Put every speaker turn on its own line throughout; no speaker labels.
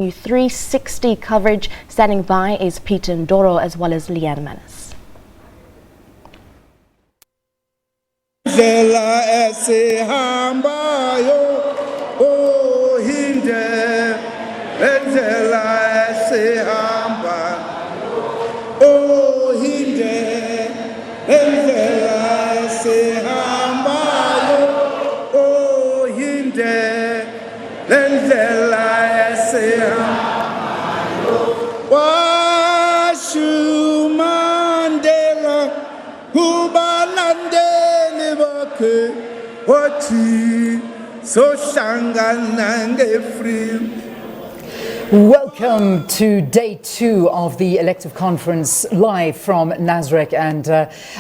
360 coverage. Standing by is Peter Ndoro as well as Leanne Manis.
Welcome to day 2 of the elective conference live from Nasrec, and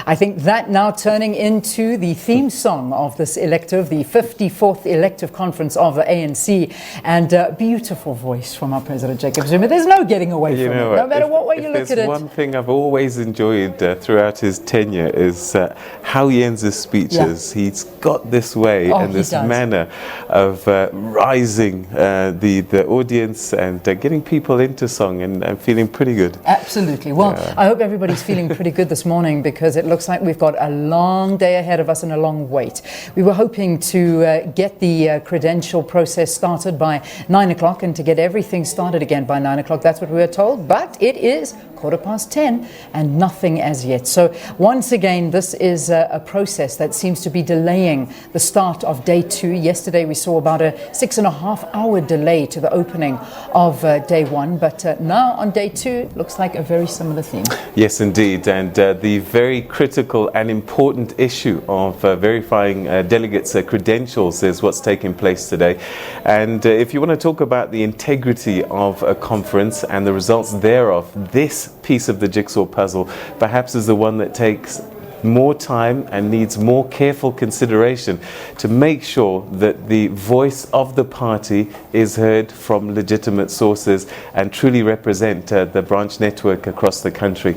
I think that now turning into the theme song of this elective, the 54th elective conference of the ANC, and beautiful voice from our President Jacob Zuma. There's no getting away from it, no matter what way you look at it.
There's one thing I've always enjoyed throughout his tenure is how he ends his speeches. Yeah. He's got this way and this manner of rising the audience and getting people into song and feeling pretty good.
Absolutely. Well, I hope everybody's feeling pretty good this morning, because it looks like we've got a long day ahead of us and a long wait. We were hoping to get the credential process started by 9 o'clock and to get everything started again by 9 o'clock. That's what we were told, but it is 10:15 and nothing as yet. So once again, this is a process that seems to be delaying the start of day 2. Yesterday we saw about a 6.5-hour delay to the opening of day 1, but now on day 2 looks like a very similar theme.
Yes, indeed, and the very critical and important issue of verifying delegates' credentials is what's taking place today. And if you want to talk about the integrity of a conference and the results thereof, this piece of the jigsaw puzzle perhaps is the one that takes more time and needs more careful consideration to make sure that the voice of the party is heard from legitimate sources and truly represent the branch network across the country.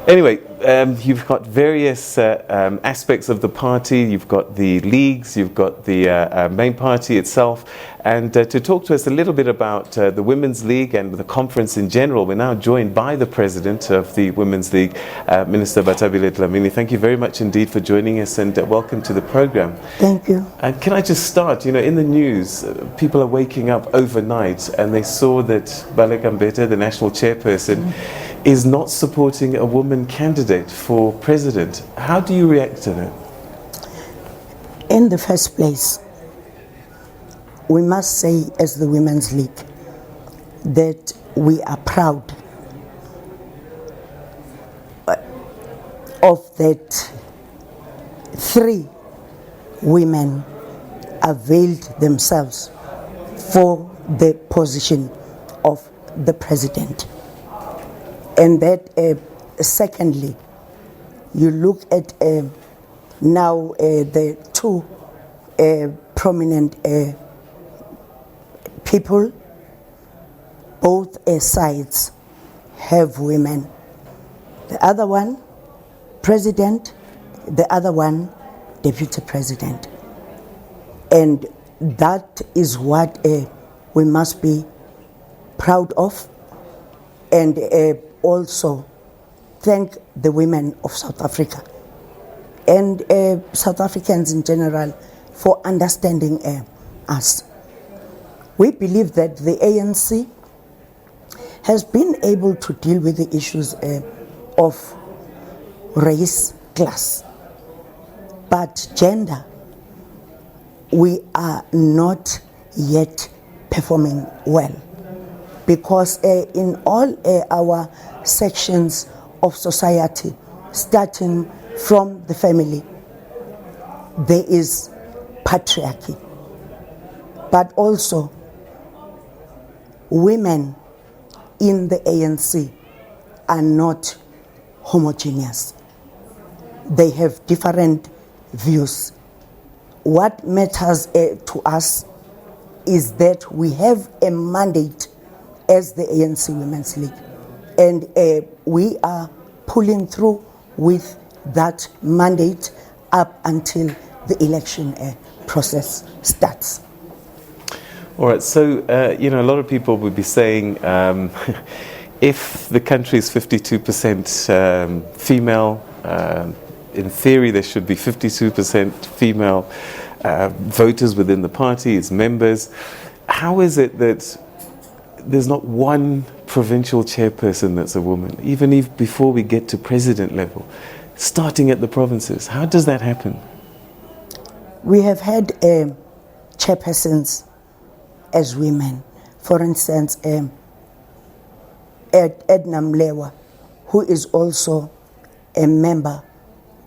Anyway, you've got various aspects of the party. You've got the leagues, you've got the main party itself. And to talk to us a little bit about the Women's League and the conference in general, we're now joined by the president of the Women's League, Minister Bathabile Dlamini. Thank you very much indeed for joining us, and welcome to the program.
Thank you.
And can I just start, in the news, people are waking up overnight and they saw that Baleka Mbete, the national chairperson, is not supporting a woman candidate for president. How do you react to that?
In the first place, we must say, as the Women's League, that we are proud of that 3 women availed themselves for the position of the president. And that, secondly, you look at now the 2 prominent people, both sides have women. The other one, president, the other one, deputy president. And that is what we must be proud of, and also thank the women of South Africa and South Africans in general for understanding us. We believe that the ANC has been able to deal with the issues of race, class, but gender, we are not yet performing well, because in all our sections of society, starting from the family, there is patriarchy, but also women in the ANC are not homogeneous. They have different views. What matters to us is that we have a mandate as the ANC Women's League, and we are pulling through with that mandate up until the election process starts.
All right, so, a lot of people would be saying if the country is 52% female, in theory there should be 52% female voters within the party, its members. How is it that there's not one provincial chairperson that's a woman, even if before we get to president level, starting at the provinces? How does that happen?
We have had chairpersons as women. For instance, Edna Mlewa, who is also a member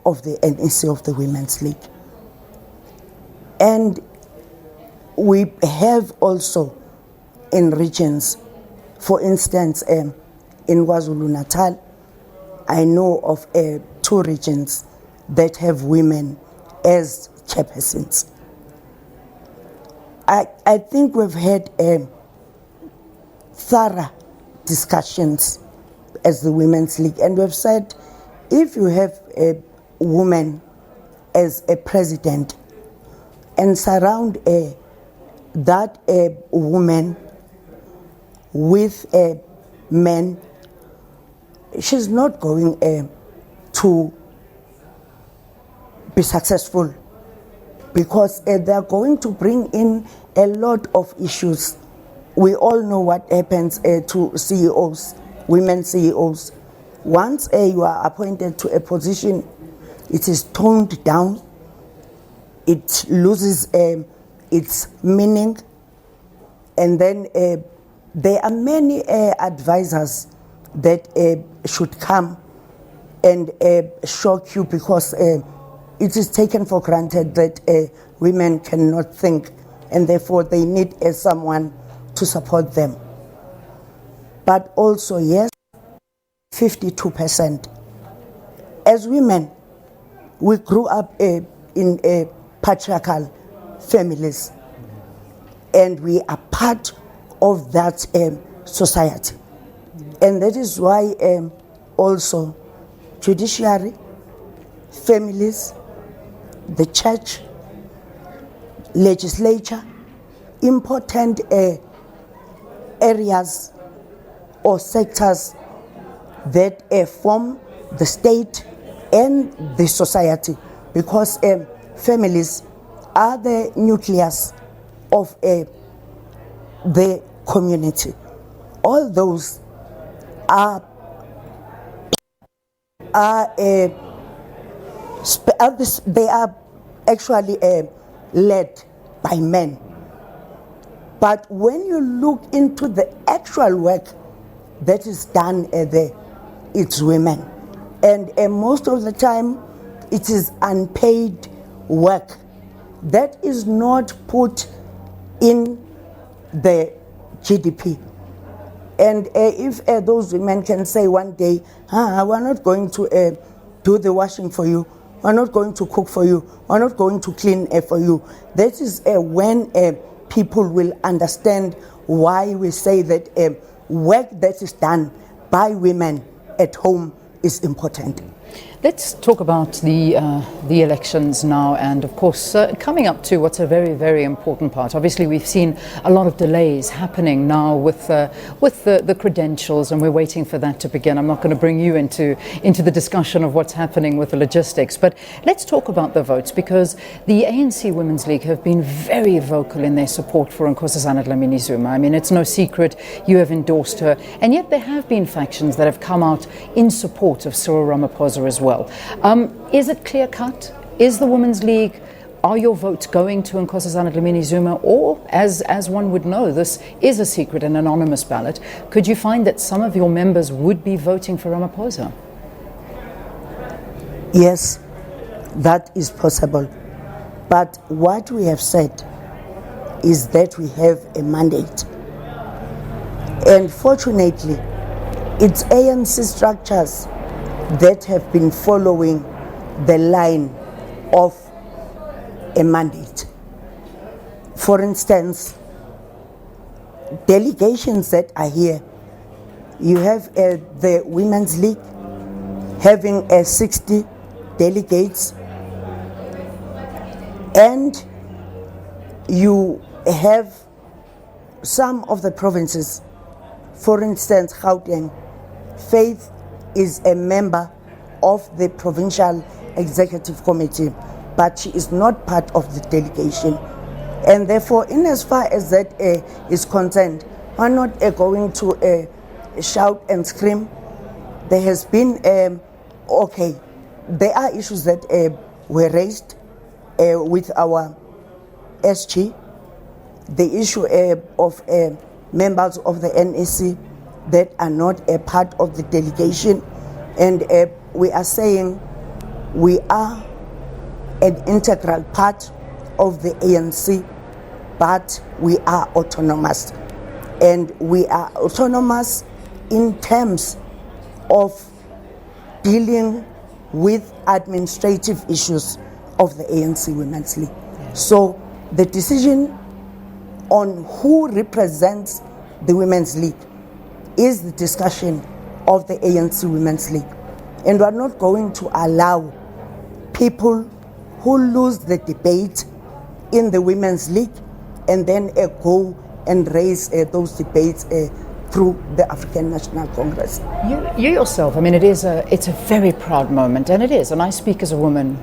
of the ANC of the Women's League. And we have also in regions, for instance, in KwaZulu-Natal, I know of 2 regions that have women as chairpersons. I think we've had thorough discussions as the Women's League, and we've said if you have a woman as a president and surround that woman with men, she's not going to be successful, because they're going to bring in a lot of issues. We all know what happens to CEOs, women CEOs. Once you are appointed to a position, it is toned down, it loses its meaning, and then there are many advisors that should come and shock you, because it is taken for granted that women cannot think, and therefore they need someone to support them. But also, yes, 52%. As women, we grew up in patriarchal families, and we are part of that society. And that is why also judiciary, families, the church, legislature, important areas or sectors that form the state and the society, because families are the nucleus of the community. All those are they are actually led by men. But when you look into the actual work that is done there, it's women. And most of the time, it is unpaid work that is not put in the GDP. And if those women can say one day, we're not going to do the washing for you, we're not going to cook for you, we're not going to clean for you, that is when people will understand why we say that work that is done by women at home is important.
Let's talk about the elections now, and of course coming up to what's a very, very important part. Obviously, we've seen a lot of delays happening now with the credentials, and we're waiting for that to begin. I'm not going to bring you into the discussion of what's happening with the logistics, but let's talk about the votes, because the ANC Women's League have been very vocal in their support for Nkosazana Dlamini Zuma. I mean, it's no secret you have endorsed her, and yet there have been factions that have come out in support of Cyril Ramaphosa as well. Is it clear cut? Is the Women's League, are your votes going to Nkosazana Dlamini Zuma, or as one would know, this is a secret and anonymous ballot? Could you find that some of your members would be voting for Ramaphosa?
Yes, that is possible. But what we have said is that we have a mandate. And fortunately, it's ANC structures that have been following the line of a mandate. For instance, delegations that are here, you have the Women's League having 60 delegates, and you have some of the provinces, for instance, Gauteng, Faith is a member of the Provincial Executive Committee, but she is not part of the delegation. And therefore, in as far as that is concerned, we're not going to shout and scream. There has been, okay, there are issues that were raised with our SG, the issue of members of the NEC that are not a part of the delegation, and we are saying we are an integral part of the ANC, but we are autonomous, and we are autonomous in terms of dealing with administrative issues of the ANC Women's League. So the decision on who represents the Women's League is the discussion of the ANC Women's League. And we are not going to allow people who lose the debate in the Women's League and then go and raise those debates through the African National Congress.
You yourself, I mean, it's a very proud moment, and it is, and I speak as a woman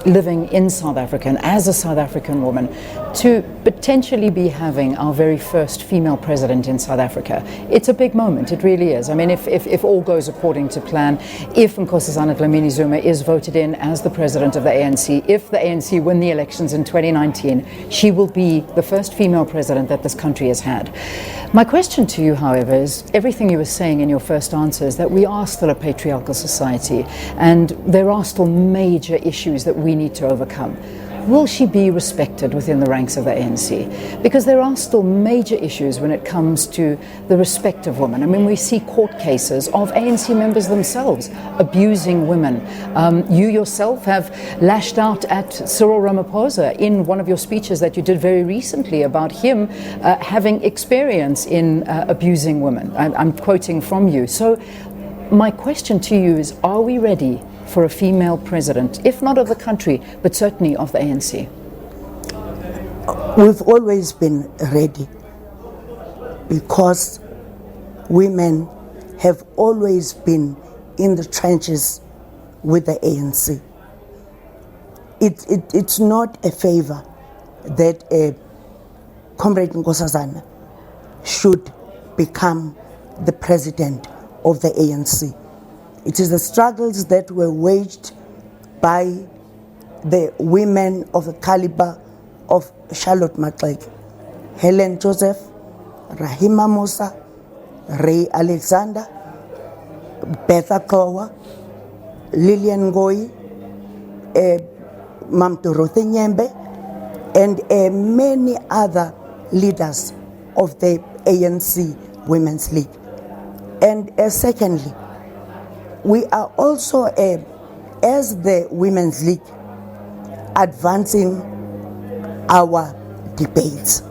living in South Africa and as a South African woman, to potentially be having our very first female president in South Africa. It's a big moment, it really is. I mean, if all goes according to plan, if Nkosazana Dlamini Zuma is voted in as the president of the ANC, if the ANC win the elections in 2019, she will be the first female president that this country has had. My question to you, however, is everything you were saying in your first answer is that we are still a patriarchal society and there are still major issues that we need to overcome. Will she be respected within the ranks of the ANC? Because there are still major issues when it comes to the respect of women. I mean, we see court cases of ANC members themselves abusing women. You yourself have lashed out at Cyril Ramaphosa in one of your speeches that you did very recently about him having experience in abusing women. I'm quoting from you. So my question to you is, are we ready for a female president, if not of the country, but certainly of the ANC?
We've always been ready because women have always been in the trenches with the ANC. It's not a favor that Comrade Nkosazana should become the president of the ANC. It is the struggles that were waged by the women of the caliber of Charlotte Maxeke, Helen Joseph, Rahima Musa, Ray Alexander, Betha Kowa, Lillian Ngoyi, Mam Dorothy Nyembe, and many other leaders of the ANC Women's League. And secondly, we are also, as the Women's League, advancing our debates.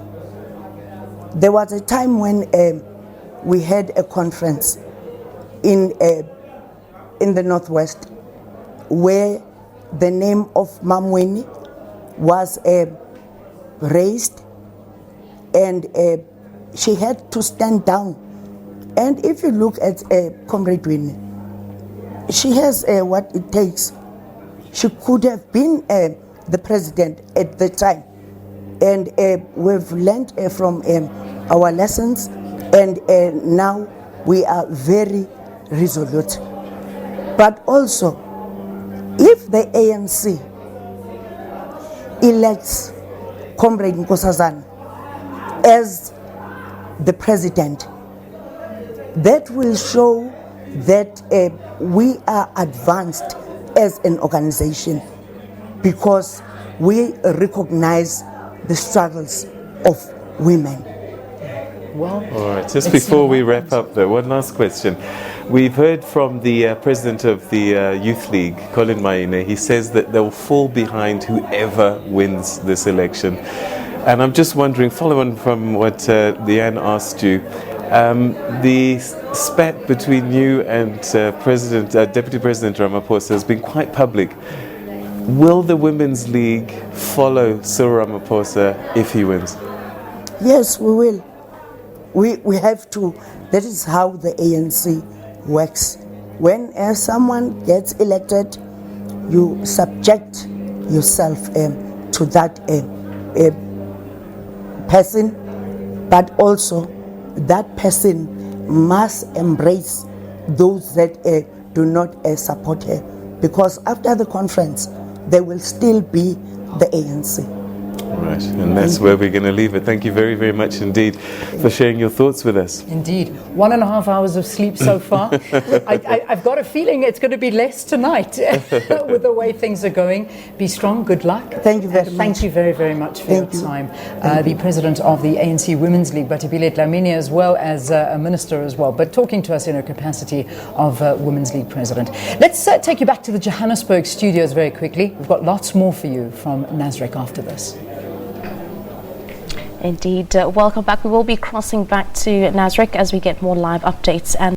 There was a time when we had a conference in the Northwest where the name of Mamweni was raised, and she had to stand down. And if you look at Comrade Winnie, she has what it takes. She could have been the president at the time. And we've learned from our lessons, and now we are very resolute. But also, if the ANC elects Comrade Nkosazana as the president, that will show that we are advanced as an organization because we recognize the struggles of women.
Well,
all right, just before we wrap up though, one last question. We've heard from the president of the Youth League, Colin Maine. He says that they'll fall behind whoever wins this election. And I'm just wondering, following from what Leanne asked you, the spat between you and Deputy President Ramaphosa has been quite public. Will the Women's League follow Cyril Ramaphosa if he wins?
Yes, we will. we have to, that is how the ANC works. When someone gets elected, you subject yourself to that person, but also that person must embrace those that do not support her, because after the conference there will still be the ANC.
Right, and that's where we're going to leave it. Thank you very, very much indeed for sharing your thoughts with us.
Indeed. 1.5 hours of sleep so far. I've got a feeling it's going to be less tonight with the way things are going. Be strong. Good luck.
Thank you very much.
Thank you very, very much for your time. The president of the ANC Women's League, Bathabile Dlamini, as well as a minister as well, but talking to us in her capacity of Women's League president. Let's take you back to the Johannesburg studios very quickly. We've got lots more for you from Nasrec after this.
Indeed. Welcome back. We will be crossing back to Nasrec as we get more live updates and